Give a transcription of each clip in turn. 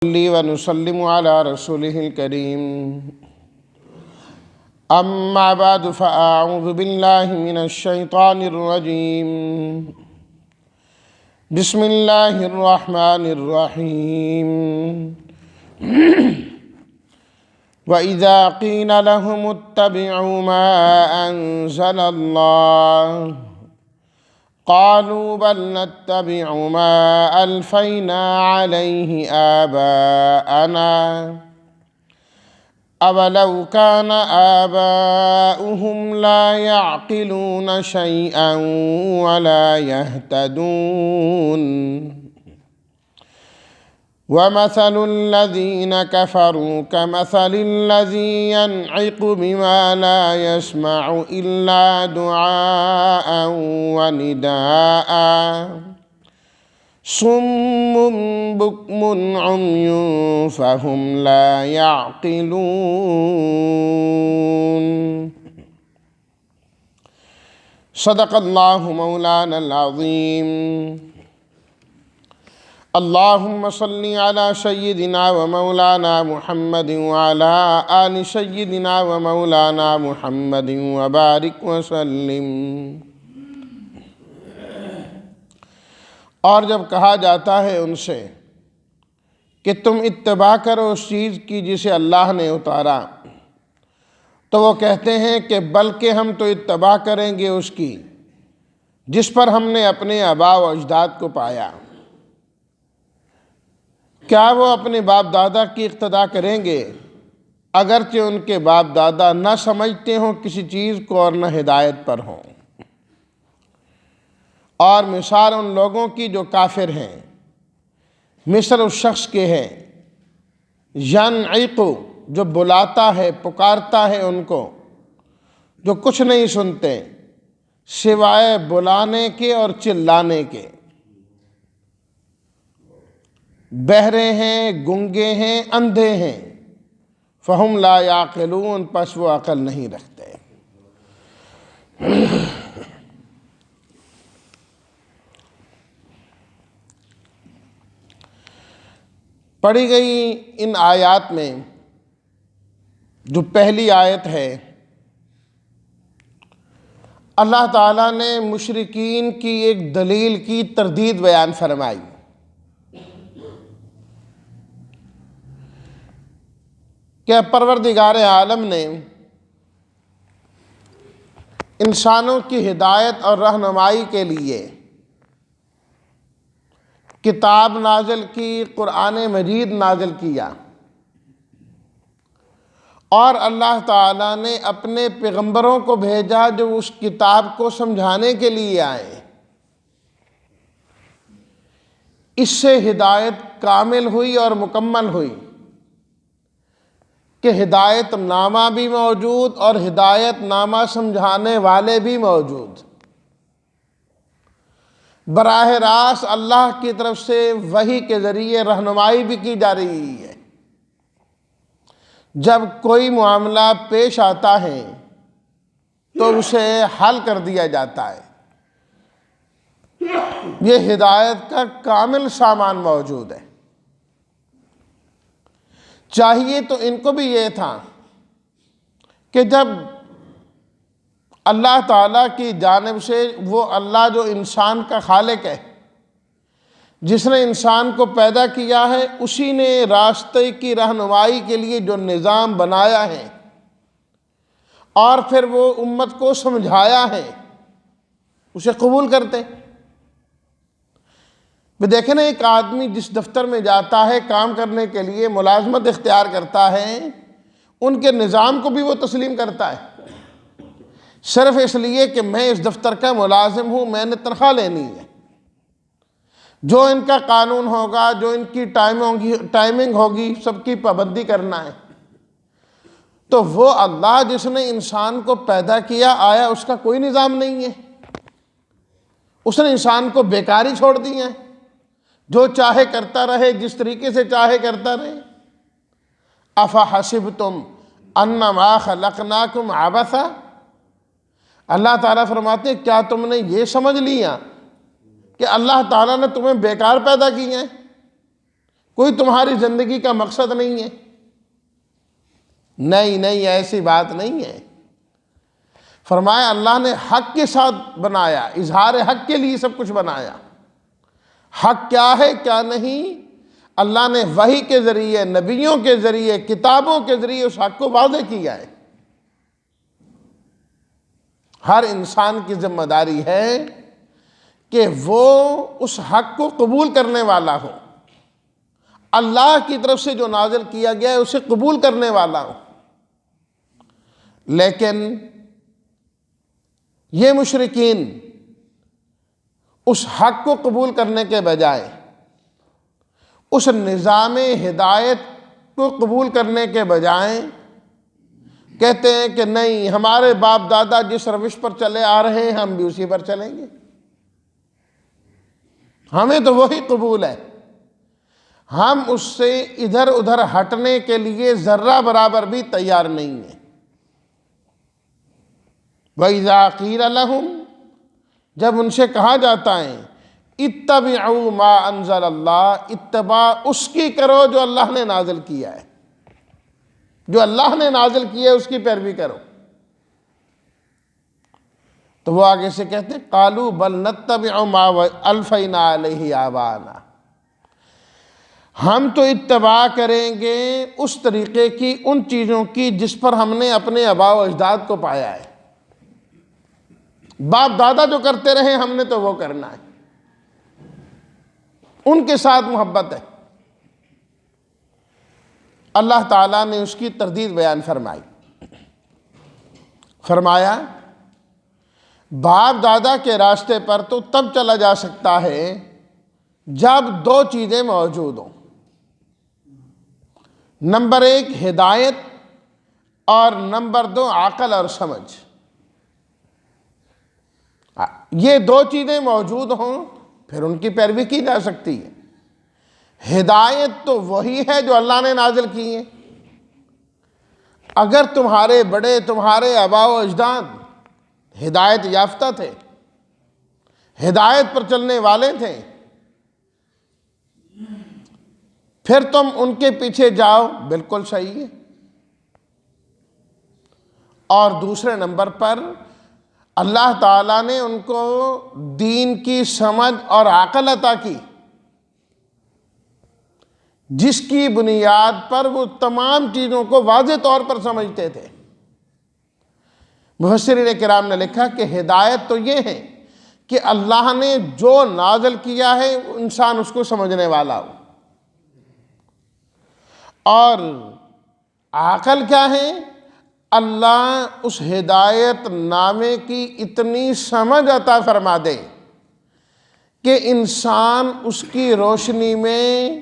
نصلي ونسلم على رسوله الكريم أما بعد فأعوذ بالله من الشيطان الرجيم بسم الله الرحمن الرحيم وإذا قيل لهم اتبعوا ما أنزل الله قالوا بل نتبع ما ألفينا عليه آباءنا أولو كان آباؤهم لا يعقلون شيئا ولا يهتدون ومثل الذين كفروا كمثل الذي ينعق بما لا يسمع إلا دعاء ونداء صم بكم عمي فهم لا يعقلون صدق الله مولانا العظيم اللهم صل على سيدنا ومولانا محمد وعلى آل سيدنا ومولانا محمد وبارك وسلم۔ اور جب کہا جاتا ہے ان سے کہ تم اتباع کرو اس چیز کی جسے اللہ نے اتارا، تو وہ کہتے ہیں کہ بلکہ ہم تو اتباع کریں گے اس کی جس پر ہم نے اپنے آباء و اجداد کو پایا۔ کیا وہ اپنے باپ دادا کی اقتداء کریں گے اگرچہ ان کے باپ دادا نہ سمجھتے ہوں کسی چیز کو اور نہ ہدایت پر ہوں؟ اور مثال ان لوگوں کی جو کافر ہیں مثل اس شخص کے ہے ینعق، جو بلاتا ہے پکارتا ہے ان کو، جو کچھ نہیں سنتے سوائے بلانے کے اور چلانے کے، بہرے ہیں، گنگے ہیں، اندھے ہیں، فہم لا یعقلون، پس وہ عقل نہیں رکھتے۔ پڑھی گئی ان آیات میں جو پہلی آیت ہے، اللہ تعالیٰ نے مشرکین کی ایک دلیل کی تردید بیان فرمائی کہ پروردگار عالم نے انسانوں کی ہدایت اور رہنمائی کے لیے کتاب نازل کی، قرآن مجید نازل کیا، اور اللہ تعالیٰ نے اپنے پیغمبروں کو بھیجا جو اس کتاب کو سمجھانے کے لیے آئے۔ اس سے ہدایت کامل ہوئی اور مکمل ہوئی کہ ہدایت نامہ بھی موجود اور ہدایت نامہ سمجھانے والے بھی موجود، براہ راست اللہ کی طرف سے وحی کے ذریعے رہنمائی بھی کی جا رہی ہے۔ جب کوئی معاملہ پیش آتا ہے تو اسے حل کر دیا جاتا ہے۔ یہ ہدایت کا کامل سامان موجود ہے۔ چاہیے تو ان کو بھی یہ تھا کہ جب اللہ تعالیٰ کی جانب سے، وہ اللہ جو انسان کا خالق ہے، جس نے انسان کو پیدا کیا ہے، اسی نے راستے کی رہنمائی کے لیے جو نظام بنایا ہے اور پھر وہ امت کو سمجھایا ہے، اسے قبول کرتے۔ دیکھیں نا، ایک آدمی جس دفتر میں جاتا ہے کام کرنے کے لیے، ملازمت اختیار کرتا ہے، ان کے نظام کو بھی وہ تسلیم کرتا ہے، صرف اس لیے کہ میں اس دفتر کا ملازم ہوں، میں نے تنخواہ لینی ہے۔ جو ان کا قانون ہوگا، جو ان کی ٹائمنگ ہوگی، سب کی پابندی کرنا ہے۔ تو وہ اللہ جس نے انسان کو پیدا کیا، آیا اس کا کوئی نظام نہیں ہے، اس نے انسان کو بیکاری چھوڑ دی ہے، جو چاہے کرتا رہے، جس طریقے سے چاہے کرتا رہے۔ افحسبتم انما خلقناکم عبثا، اللہ تعالیٰ فرماتے ہیں کیا تم نے یہ سمجھ لیا کہ اللہ تعالیٰ نے تمہیں بیکار پیدا کی ہیں، کوئی تمہاری زندگی کا مقصد نہیں ہے؟ نہیں، ایسی بات نہیں ہے۔ فرمایا اللہ نے حق کے ساتھ بنایا، اظہار حق کے لیے سب کچھ بنایا۔ حق کیا ہے کیا نہیں، اللہ نے وحی کے ذریعے، نبیوں کے ذریعے، کتابوں کے ذریعے اس حق کو واضح کیا ہے۔ ہر انسان کی ذمہ داری ہے کہ وہ اس حق کو قبول کرنے والا ہو، اللہ کی طرف سے جو نازل کیا گیا ہے اسے قبول کرنے والا ہو۔ لیکن یہ مشرکین اس حق کو قبول کرنے کے بجائے اس نظام ہدایت کو قبول کرنے کے بجائے کہتے ہیں کہ نہیں، ہمارے باپ دادا جس روش پر چلے آ رہے ہیں ہم بھی اسی پر چلیں گے، ہمیں تو وہی قبول ہے، ہم اس سے ادھر ادھر ہٹنے کے لیے ذرہ برابر بھی تیار نہیں ہیں۔ وَإِذَا قِيلَ لَهُمْ، جب ان سے کہا جاتا ہے اتبعوا ما انزل اللہ، اتباع اس کی کرو جو اللہ نے نازل کیا ہے، جو اللہ نے نازل کیا ہے اس کی پیروی کرو، تو وہ آگے سے کہتے ہیں قالوا بل نتبع ما الفینا علیہ آباءنا، ہم تو اتباع کریں گے اس طریقے کی، ان چیزوں کی جس پر ہم نے اپنے آباء و اجداد کو پایا ہے، باپ دادا جو کرتے رہے ہم نے تو وہ کرنا ہے، ان کے ساتھ محبت ہے۔ اللہ تعالیٰ نے اس کی تردید بیان فرمائی، فرمایا باپ دادا کے راستے پر تو تب چلا جا سکتا ہے جب دو چیزیں موجود ہوں، نمبر 1 ہدایت اور نمبر 2 عقل اور سمجھ، یہ دو چیزیں موجود ہوں پھر ان کی پیروی کی جا سکتی ہے۔ ہدایت تو وہی ہے جو اللہ نے نازل کی ہے، اگر تمہارے بڑے، تمہارے آباء و اجداد ہدایت یافتہ تھے، ہدایت پر چلنے والے تھے، پھر تم ان کے پیچھے جاؤ، بالکل صحیح ہے۔ اور دوسرے نمبر پر اللہ تعالیٰ نے ان کو دین کی سمجھ اور عقل عطا کی، جس کی بنیاد پر وہ تمام چیزوں کو واضح طور پر سمجھتے تھے۔ مفسرین کرام نے لکھا کہ ہدایت تو یہ ہے کہ اللہ نے جو نازل کیا ہے انسان اس کو سمجھنے والا ہو، اور عقل کیا ہے، اللہ اس ہدایت نامے کی اتنی سمجھ عطا فرما دے کہ انسان اس کی روشنی میں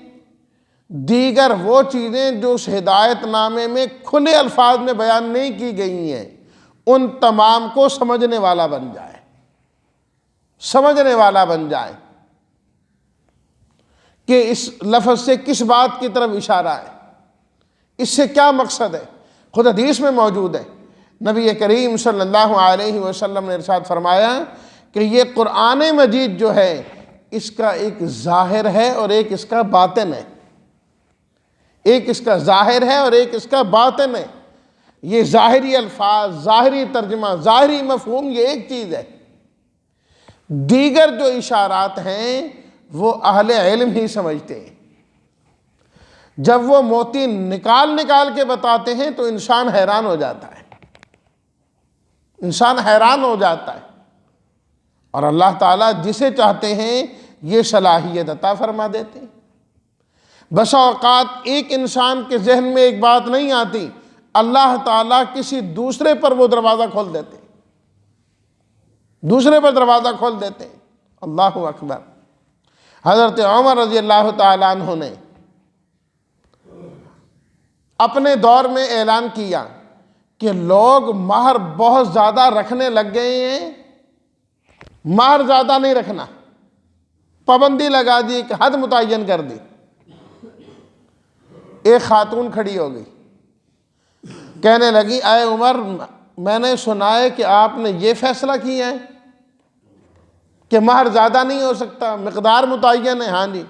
دیگر وہ چیزیں جو اس ہدایت نامے میں کھلے الفاظ میں بیان نہیں کی گئی ہیں ان تمام کو سمجھنے والا بن جائے، سمجھنے والا بن جائے کہ اس لفظ سے کس بات کی طرف اشارہ ہے، اس سے کیا مقصد ہے۔ خود حدیث میں موجود ہے، نبی کریم صلی اللہ علیہ وسلم نے ارشاد فرمایا کہ یہ قرآن مجید جو ہے اس کا ایک ظاہر ہے اور ایک اس کا باطن ہے، ایک اس کا ظاہر ہے اور ایک اس کا باطن ہے۔ یہ ظاہری الفاظ، ظاہری ترجمہ، ظاہری مفہوم یہ ایک چیز ہے، دیگر جو اشارات ہیں وہ اہل علم ہی سمجھتے ہیں۔ جب وہ موتی نکال کے بتاتے ہیں تو انسان حیران ہو جاتا ہے، انسان حیران ہو جاتا ہے، اور اللہ تعالیٰ جسے چاہتے ہیں یہ صلاحیت عطا فرما دیتے ہیں۔ بسا اوقات ایک انسان کے ذہن میں ایک بات نہیں آتی، اللہ تعالیٰ کسی دوسرے پر وہ دروازہ کھول دیتے ہیں، دوسرے پر دروازہ کھول دیتے ہیں۔ اللہ اکبر۔ حضرت عمر رضی اللہ تعالیٰ عنہ نے اپنے دور میں اعلان کیا کہ لوگ مہر بہت زیادہ رکھنے لگ گئے ہیں، مہر زیادہ نہیں رکھنا، پابندی لگا دی، کہ حد متعین کر دی۔ ایک خاتون کھڑی ہو گئی، کہنے لگی اے عمر، میں نے سنا ہے کہ آپ نے یہ فیصلہ کیا ہے کہ مہر زیادہ نہیں ہو سکتا، مقدار متعین ہے۔ ہاں جی۔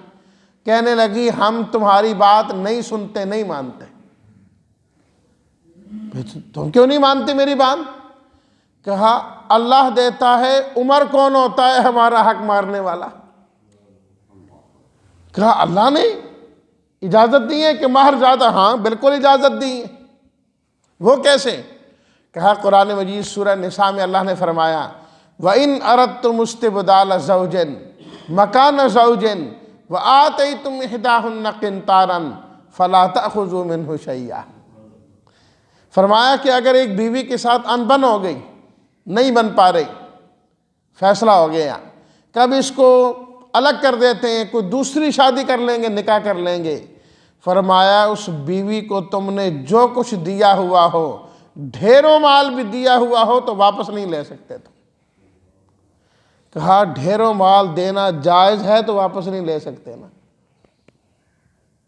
کہنے لگی ہم تمہاری بات نہیں سنتے نہیں مانتے۔ تم کیوں نہیں مانتے میری بات؟ کہا اللہ دیتا ہے، عمر کون ہوتا ہے ہمارا حق مارنے والا؟ کہا اللہ نے اجازت دی ہے کہ مہر زیادہ؟ ہاں بالکل اجازت دی ہے۔ وہ کیسے؟ کہا قرآن مجید سورہ نساء میں اللہ نے فرمایا وَإِنْ أَرَدْتُمُ اسْتِبْدَالَ زَوْجٍ مَكَانَ زَوْجٍ وَآتَيْتُمْ إِحْدَاهُنَّ قِنْطَارًا فَلَا تَأْخُذُوا مِنْهُ شَيْئًا۔ فرمایا کہ اگر ایک بیوی کے ساتھ انبن ہو گئی، نہیں بن پا رہی، فیصلہ ہو گیا، کب اس کو الگ کر دیتے ہیں، کوئی دوسری شادی کر لیں گے، نکاح کر لیں گے، فرمایا اس بیوی کو تم نے جو کچھ دیا ہوا ہو، ڈھیروں مال بھی دیا ہوا ہو تو واپس نہیں لے سکتے تم۔ کہا ڈھیروں مال دینا جائز ہے تو واپس نہیں لے سکتے نا؟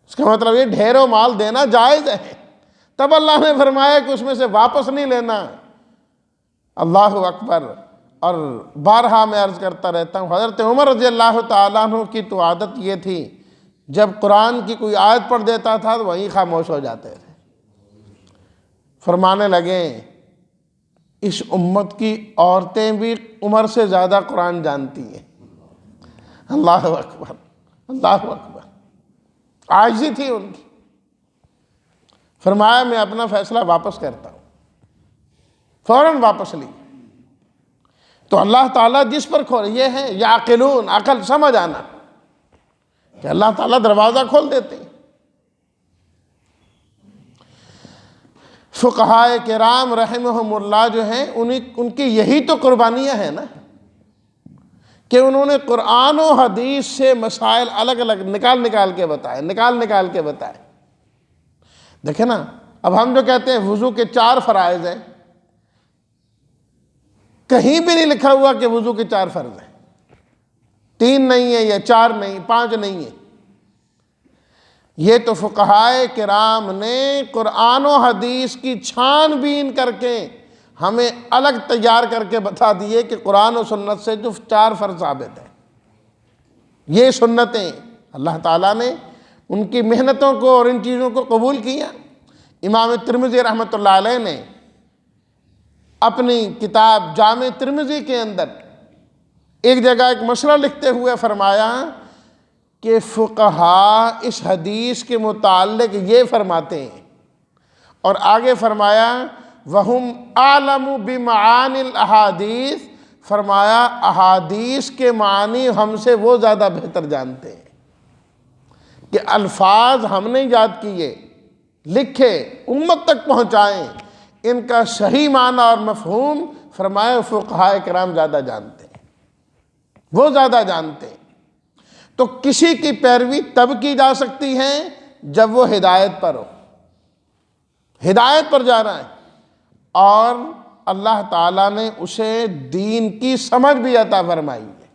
اس کا مطلب یہ ڈھیروں مال دینا جائز ہے، تب اللہ نے فرمایا کہ اس میں سے واپس نہیں لینا۔ اللہ اکبر۔ اور بارہا میں عرض کرتا رہتا ہوں، حضرت عمر رضی اللہ تعالیٰ عنہ کی تو عادت یہ تھی، جب قرآن کی کوئی آیت پڑھ دیتا تھا تو وہیں خاموش ہو جاتے تھے۔ فرمانے لگے اس امت کی عورتیں بھی عمر سے زیادہ قرآن جانتی ہیں۔ اللہ اکبر، اللہ اکبر۔ عاجزی تھی ان کی۔ فرمایا میں اپنا فیصلہ واپس کرتا ہوں، فوراً واپس لی۔ تو اللہ تعالیٰ جس پر کھول، یہ ہے یعقلون، عقل سمجھ آنا کہ اللہ تعالیٰ دروازہ کھول دیتے ہیں۔ فقہائے کرام رحمہم اللہ جو ہیں، ان کی یہی تو قربانیاں ہیں نا کہ انہوں نے قرآن و حدیث سے مسائل الگ الگ نکال کے بتائے۔ دیکھیں نا، اب ہم جو کہتے ہیں وضو کے 4 فرائض ہیں، کہیں بھی نہیں لکھا ہوا کہ وضو کے 4 فرض ہیں، 3 نہیں ہیں یا 4 نہیں، 5 نہیں ہیں۔ یہ تو فقہائے کرام نے قرآن و حدیث کی چھان بین کر کے ہمیں الگ تیار کر کے بتا دیے کہ قرآن و سنت سے جو 4 فرض ثابت ہیں، یہ سنتیں اللہ تعالیٰ نے ان کی محنتوں کو اور ان چیزوں کو قبول کیا۔ امام ترمذی رحمۃ اللہ علیہ نے اپنی کتاب جامع ترمذی کے اندر ایک جگہ ایک مسئلہ لکھتے ہوئے فرمایا کہ فقہا اس حدیث کے متعلق یہ فرماتے ہیں، اور آگے فرمایا وَهُمْ أَعْلَمُ بِمَعَانِ الْأَحَادِيثِ، فرمایا احادیث کے معنی ہم سے وہ زیادہ بہتر جانتے ہیں کہ الفاظ ہم نے یاد کیے، لکھے، امت تک پہنچائیں، ان کا صحیح معنی اور مفہوم فرمایا فقہائے کرام زیادہ جانتے ہیں، وہ زیادہ جانتے ہیں۔ تو کسی کی پیروی تب کی جا سکتی ہے جب وہ ہدایت پر ہو، ہدایت پر جا رہا ہے اور اللہ تعالیٰ نے اسے دین کی سمجھ بھی عطا فرمائی ہے۔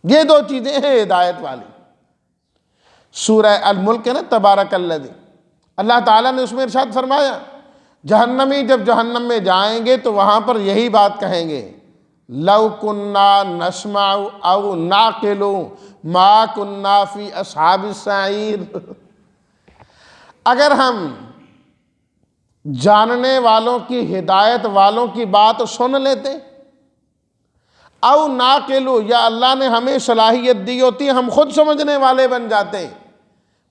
یہ 2 چیزیں ہیں ہدایت والی۔ سورہ الملک ہے نا، تبارک الذی، اللہ تعالیٰ نے اس میں ارشاد فرمایا جہنمی جب جہنم میں جائیں گے تو وہاں پر یہی بات کہیں گے لَوْ كُنَّا نَسْمَعُ أَوْ نَعْقِلُ مَا كُنَّا فِي أَصْحَابِ السَّعِيرِ، اگر ہم جاننے والوں کی، ہدایت والوں کی بات سن لیتے، او ناقلو، یا اللہ نے ہمیں صلاحیت دی ہوتی ہم خود سمجھنے والے بن جاتے،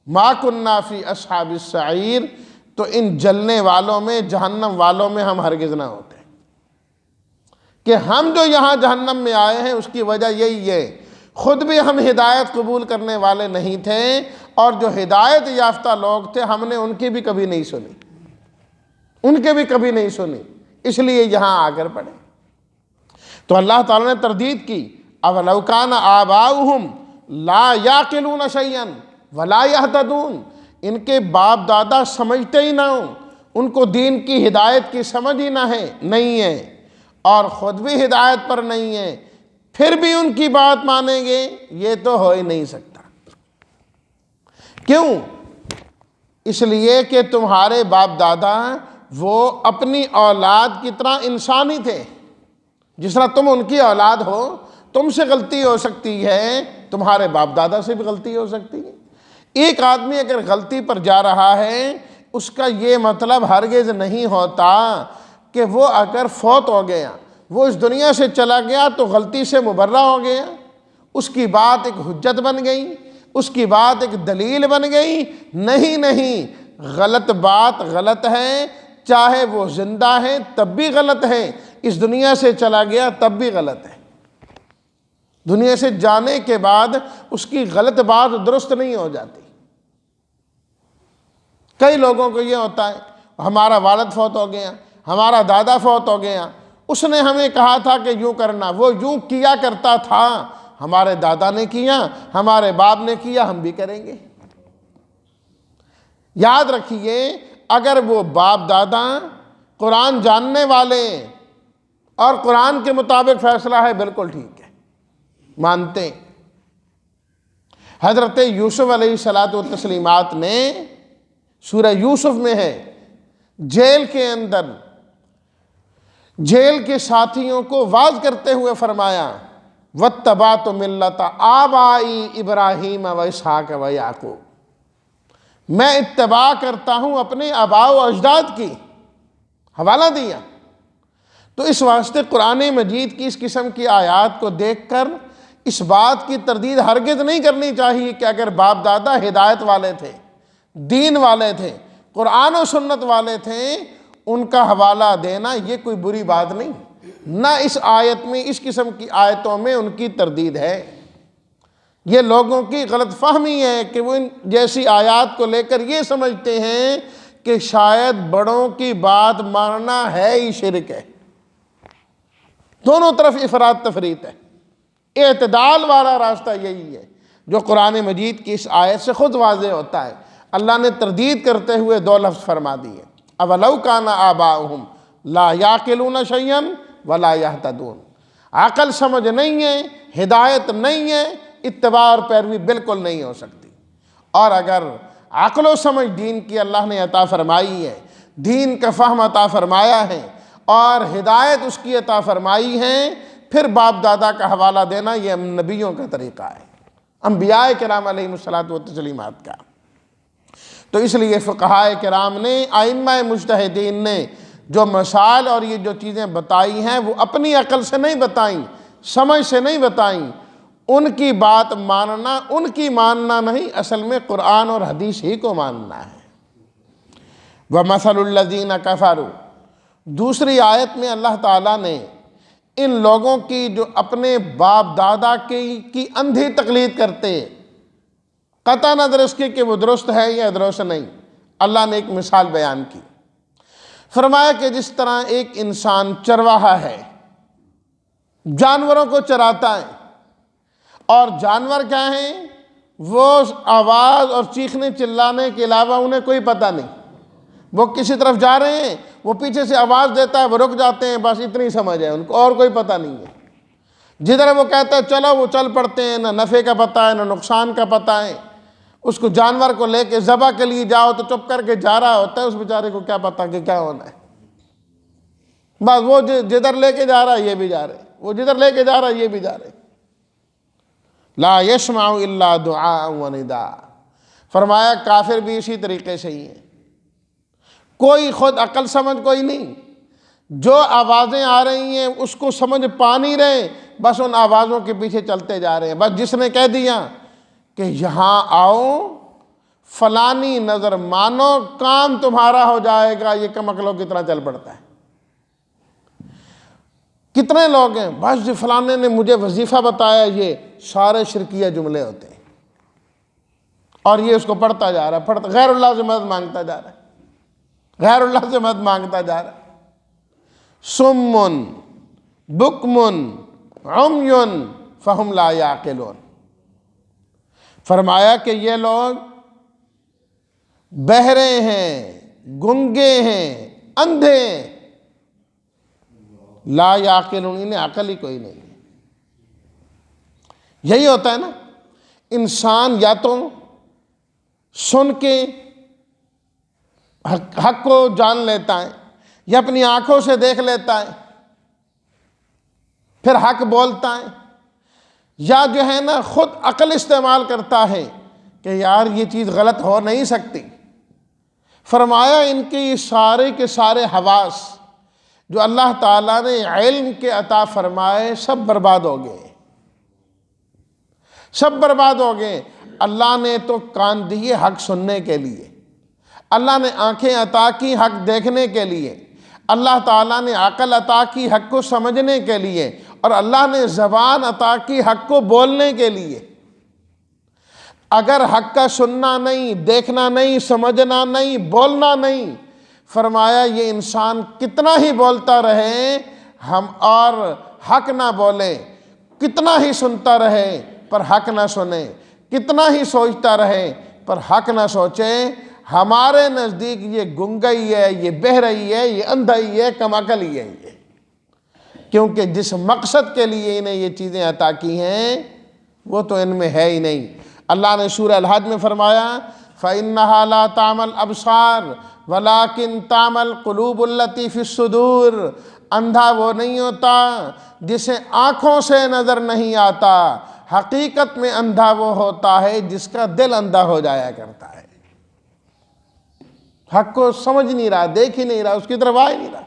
ما کننا فی اصحاب السعیر، تو ان جلنے والوں میں، جہنم والوں میں ہم ہرگز نہ ہوتے۔ کہ ہم جو یہاں جہنم میں آئے ہیں اس کی وجہ یہی ہے، خود بھی ہم ہدایت قبول کرنے والے نہیں تھے، اور جو ہدایت یافتہ لوگ تھے ہم نے ان کی بھی کبھی نہیں سنی، ان کے بھی کبھی نہیں سنی، اس لیے یہاں آ کر پڑے۔ تو اللہ تعالیٰ نے تردید کی، اَوَلَوْ كَانَ آبَاؤُهُمْ لَا يَعْقِلُونَ شَيْئًا وَلَا يَهْتَدُونَ، ان کے باپ دادا سمجھتے ہی نہ ہوں، ان کو دین کی ہدایت کی سمجھ ہی نہ ہے، نہیں ہے، اور خود بھی ہدایت پر نہیں ہے، پھر بھی ان کی بات مانیں گے، یہ تو ہو ہی نہیں سکتا۔ کیوں؟ اس لیے کہ تمہارے باپ دادا وہ اپنی اولاد کی طرح انسانی تھے، جس طرح تم ان کی اولاد ہو، تم سے غلطی ہو سکتی ہے، تمہارے باپ دادا سے بھی غلطی ہو سکتی ہے۔ ایک آدمی اگر غلطی پر جا رہا ہے، اس کا یہ مطلب ہرگز نہیں ہوتا کہ وہ اگر فوت ہو گیا، وہ اس دنیا سے چلا گیا تو غلطی سے مبرہ ہو گیا، اس کی بات ایک حجت بن گئی، اس کی بات ایک دلیل بن گئی۔ نہیں، غلط بات غلط ہے، چاہے وہ زندہ ہے تب بھی غلط ہے، اس دنیا سے چلا گیا تب بھی غلط ہے۔ دنیا سے جانے کے بعد اس کی غلط بات درست نہیں ہو جاتی۔ کئی لوگوں کو یہ ہوتا ہے، ہمارا والد فوت ہو گیا، ہمارا دادا فوت ہو گیا، اس نے ہمیں کہا تھا کہ یوں کرنا، وہ یوں کیا کرتا تھا، ہمارے دادا نے کیا، ہمارے باپ نے کیا، ہم بھی کریں گے۔ یاد رکھیے، اگر وہ باپ دادا قرآن جاننے والے اور قرآن کے مطابق فیصلہ ہے، بالکل ٹھیک ہے، مانتے ہیں۔ حضرت یوسف علیہ الصلاۃ والتسلیمات نے سورہ یوسف میں ہے، جیل کے اندر جیل کے ساتھیوں کو واعظ کرتے ہوئے فرمایا، وَاتَّبَعْتُ مِلَّةَ آبَائِي إِبْرَاهِيمَ وَإِسْحَاقَ وَيَعْقُوبَ، میں اتباع کرتا ہوں اپنے آباء و اجداد کی، حوالہ دیا۔ تو اس واسطے قرآن مجید کی اس قسم کی آیات کو دیکھ کر اس بات کی تردید ہرگز نہیں کرنی چاہیے کہ اگر باپ دادا ہدایت والے تھے، دین والے تھے، قرآن و سنت والے تھے، ان کا حوالہ دینا یہ کوئی بری بات نہیں، نہ اس آیت میں، اس قسم کی آیتوں میں ان کی تردید ہے۔ یہ لوگوں کی غلط فہمی ہے کہ وہ ان جیسی آیات کو لے کر یہ سمجھتے ہیں کہ شاید بڑوں کی بات ماننا ہے ہی شرک ہے۔ دونوں طرف افراط تفریط ہے۔ اعتدال والا راستہ یہی ہے جو قرآن مجید کی اس آیت سے خود واضح ہوتا ہے۔ اللہ نے تردید کرتے ہوئے دو لفظ فرما دیے، اولو کان آباؤہم لا یعقلون شیئا ولا یہتدون، عقل سمجھ نہیں ہے، ہدایت نہیں ہے، اتباع اور پیروی بالکل نہیں ہو سکتی۔ اور اگر عقل و سمجھ دین کی اللہ نے عطا فرمائی ہے، دین کا فہم عطا فرمایا ہے اور ہدایت اس کی عطا فرمائی ہے، پھر باپ دادا کا حوالہ دینا یہ نبیوں کا طریقہ ہے، انبیاء کرام علیہم الصلاۃ والتسلیمات کا۔ تو اس لیے فقہائے کرام نے، ائمہ مجتہدین نے جو مسائل اور یہ جو چیزیں بتائی ہیں وہ اپنی عقل سے نہیں بتائیں، سمجھ سے نہیں بتائیں، ان کی بات ماننا، ان کی ماننا نہیں، اصل میں قرآن اور حدیث ہی کو ماننا ہے۔ وَمَثَلُ الَّذِينَ كَفَرُوا، دوسری آیت میں اللہ تعالیٰ نے ان لوگوں کی جو اپنے باپ دادا کی اندھی تقلید کرتے، قطع نظر اس کی کہ وہ درست ہے یا درست نہیں، اللہ نے ایک مثال بیان کی، فرمایا کہ جس طرح ایک انسان چرواہا ہے، جانوروں کو چراتا ہے، اور جانور کیا ہیں، وہ آواز اور چیخنے چلانے کے علاوہ انہیں کوئی پتہ نہیں، وہ کسی طرف جا رہے ہیں، وہ پیچھے سے آواز دیتا ہے، وہ رک جاتے ہیں، بس اتنی سمجھ ہے ان کو، اور کوئی پتہ نہیں ہے۔ جدھر وہ کہتا ہے چلو وہ چل پڑتے ہیں، نہ نفع کا پتہ ہے نہ نقصان کا پتہ ہے۔ اس کو جانور کو لے کے ذبح کے لیے جاؤ تو چپ کر کے جا رہا ہوتا ہے، اس بیچارے کو کیا پتہ کہ کیا ہونا ہے، بس وہ جدھر لے کے جا رہا ہے یہ بھی جا رہے، وہ جدھر لے کے جا رہا ہے یہ بھی جا رہے۔ لا یسمع الا دعاء و نداء، فرمایا کافر بھی اسی طریقے سے ہی ہیں، کوئی خود عقل سمجھ کوئی نہیں، جو آوازیں آ رہی ہیں اس کو سمجھ پا نہیں رہے، بس ان آوازوں کے پیچھے چلتے جا رہے ہیں۔ بس جس نے کہہ دیا کہ یہاں آؤ، فلانی نظر مانو، کام تمہارا ہو جائے گا، یہ کم عقلوں کی طرح چل پڑتا ہے۔ کتنے لوگ ہیں، بس جی فلانے نے مجھے وظیفہ بتایا، یہ سارے شرکیہ جملے ہوتے ہیں، اور یہ اس کو پڑھتا جا رہا ہے، پڑھتا، غیر اللہ سے مدد مانگتا جا رہا ہے، غیر اللہ سے مدد مانگتا جا رہا ہے۔ سمن بکمن عمیٌ فہم لا یعقلون، فرمایا کہ یہ لوگ بہرے ہیں، گنگے ہیں، اندھے ہیں، لا یعقلون، انہیں عقل ہی کوئی نہیں ہے۔ یہی ہوتا ہے نا، انسان یا تو سن کے حق کو جان لیتا ہے، یا اپنی آنکھوں سے دیکھ لیتا ہے، پھر حق بولتا ہے، یا جو ہے نا خود عقل استعمال کرتا ہے کہ یار یہ چیز غلط ہو نہیں سکتی۔ فرمایا ان کے یہ سارے کے سارے حواس جو اللہ تعالیٰ نے علم کے عطا فرمائے سب برباد ہو گئے، سب برباد ہو گئے۔ اللہ نے تو کان دیے حق سننے کے لیے، اللہ نے آنکھیں عطا کی حق دیکھنے کے لیے، اللہ تعالیٰ نے عقل عطا کی حق کو سمجھنے کے لیے، اور اللہ نے زبان عطا کی حق کو بولنے کے لیے۔ اگر حق کا سننا نہیں، دیکھنا نہیں، سمجھنا نہیں، بولنا نہیں، فرمایا یہ انسان کتنا ہی بولتا رہے ہم اور حق نہ بولے، کتنا ہی سنتا رہے پر حق نہ سنے، کتنا ہی سوچتا رہے پر حق نہ سوچے، ہمارے نزدیک یہ گنگئی ہے، یہ بہہ رہی ہے، یہ اندھائی ہے، کم عقل ہی ہے یہ، کیونکہ جس مقصد کے لیے انہیں یہ چیزیں عطا کی ہیں وہ تو ان میں ہے ہی نہیں۔ اللہ نے سورہ الحج میں فرمایا فَإِنَّهَا لَا تَعْمَى الْأَبْصَارُ وَلَكِنْ تَعْمَى الْقُلُوبُ الَّتِي فِي الصُّدُورِ، اندھا وہ نہیں ہوتا جسے آنکھوں سے نظر نہیں آتا، حقیقت میں اندھا وہ ہوتا ہے جس کا دل اندھا ہو جایا کرتا ہے، حق کو سمجھ نہیں رہا، دیکھ ہی نہیں رہا، اس کی طرف آ ہی نہیں رہا۔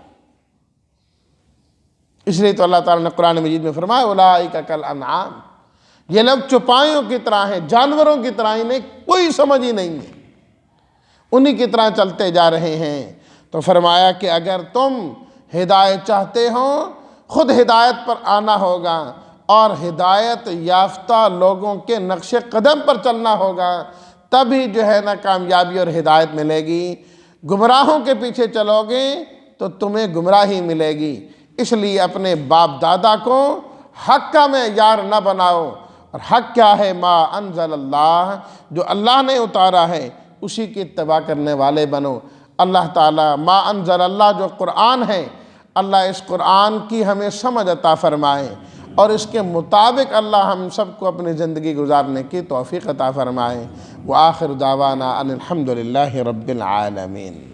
اس لیے تو اللہ تعالیٰ نے قرآن مجید میں فرمایا اولئک کالانعام، یہ لوگ چوپایوں کی طرح ہیں، جانوروں کی طرح، انہیں کوئی سمجھ ہی نہیں ہے، انہی کی طرح چلتے جا رہے ہیں۔ تو فرمایا کہ اگر تم ہدایت چاہتے ہو خود ہدایت پر آنا ہوگا، اور ہدایت یافتہ لوگوں کے نقش قدم پر چلنا ہوگا، تبھی جو ہے نا کامیابی اور ہدایت ملے گی۔ گمراہوں کے پیچھے چلو گے تو تمہیں گمراہی ملے گی۔ اس لیے اپنے باپ دادا کو حق کا معیار نہ بناؤ، اور حق کیا ہے؟ ما انزل اللہ، جو اللہ نے اتارا ہے اسی کی اتباع کرنے والے بنو۔ اللہ تعالیٰ ما انزل اللہ جو قرآن ہے، اللہ اس قرآن کی ہمیں سمجھ عطا فرمائے، اور اس کے مطابق اللہ ہم سب کو اپنی زندگی گزارنے کی توفیق عطا فرمائے۔ وآخر دعوانا ان الحمد للہ رب العالمین۔